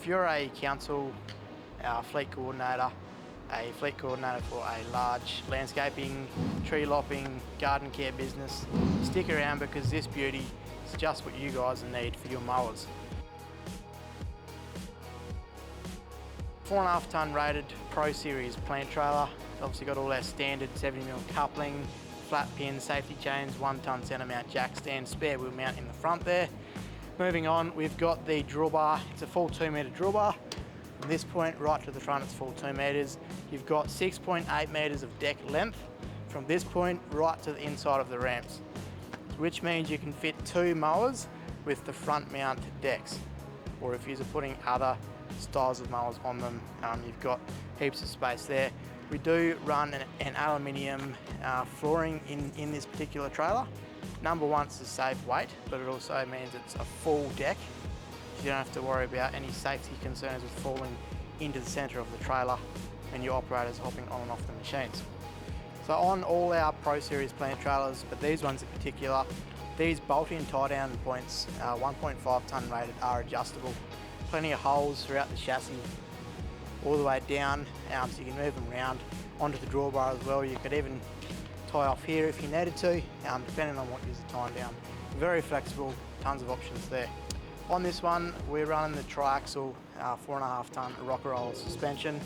If you're a council fleet coordinator for a large landscaping, tree lopping, garden care business, stick around because this beauty is just what you guys need for your mowers. 4.5 tonne rated Pro Series plant trailer. It's obviously got all our standard 70mm coupling, flat pin, safety chains, 1 tonne centre mount jack stand, spare wheel mount in the front there. Moving on, we've got the drawbar. It's a full 2 metre drawbar. From this point right to the front, it's full 2 metres. You've got 6.8 metres of deck length from this point right to the inside of the ramps, which means you can fit 2 mowers with the front mount decks. Or if you're putting other styles of mowers on them, you've got heaps of space there. We do run an aluminium flooring in this particular trailer. Number one, it's a safe weight, but it also means it's a full deck. You don't have to worry about any safety concerns with falling into the centre of the trailer and your operators hopping on and off the machines. So on all our Pro Series plant trailers, but these ones in particular, these bolt-in tie-down points, 1.5 tonne rated, are adjustable. Plenty of holes throughout the chassis, all the way down, so you can move them around onto the drawbar as well. You could even tie off here if you needed to, depending on what you're tying down. Very flexible, tons of options there. On this one, we're running the triaxle 4.5 tonne rocker roll suspension,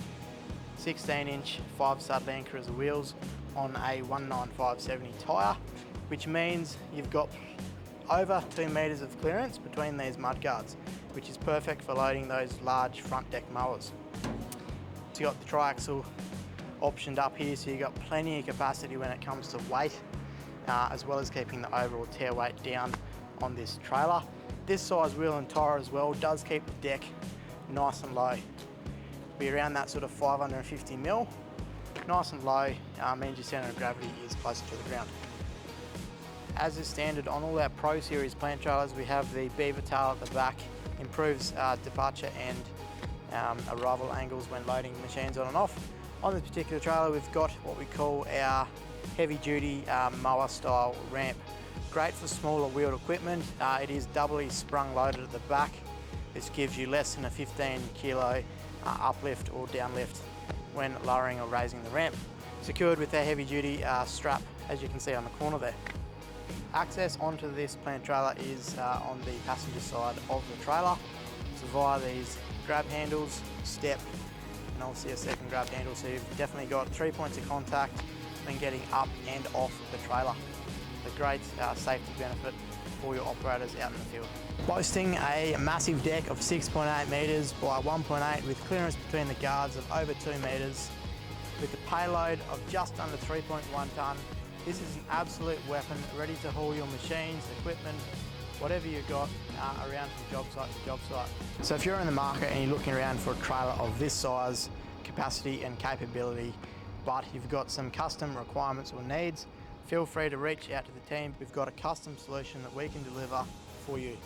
16-inch 5-stud Land Cruiser wheels on a 195/70 tyre, which means you've got over 2 metres of clearance between these mud guards, which is perfect for loading those large front deck mowers. So you've got the triaxle optioned up here, so you've got plenty of capacity when it comes to weight, as well as keeping the overall tear weight down on this trailer. This size wheel and tyre as well does keep the deck nice and low. Be around that sort of 550mm. Nice and low means your centre of gravity is closer to the ground. As is standard on all our Pro Series plant trailers, we have the beavertail at the back. Improves departure and arrival angles when loading machines on and off. On this particular trailer, we've got what we call our heavy duty mower style ramp. Great for smaller wheeled equipment. It is doubly sprung loaded at the back. This gives you less than a 15 kilo uplift or downlift when lowering or raising the ramp. Secured with our heavy duty strap, as you can see on the corner there. Access onto this plant trailer is on the passenger side of the trailer. So via these grab handles, step, and obviously a second grab handle. So you've definitely got 3 points of contact when getting up and off the trailer. A great safety benefit for your operators out in the field. Boasting a massive deck of 6.8 metres by 1.8 with clearance between the guards of over 2 metres, with a payload of just under 3.1 tonne. This is an absolute weapon, ready to haul your machines, equipment, whatever you've got around from job site to job site. So if you're in the market and you're looking around for a trailer of this size, capacity and capability, but you've got some custom requirements or needs, feel free to reach out to the team. We've got a custom solution that we can deliver for you.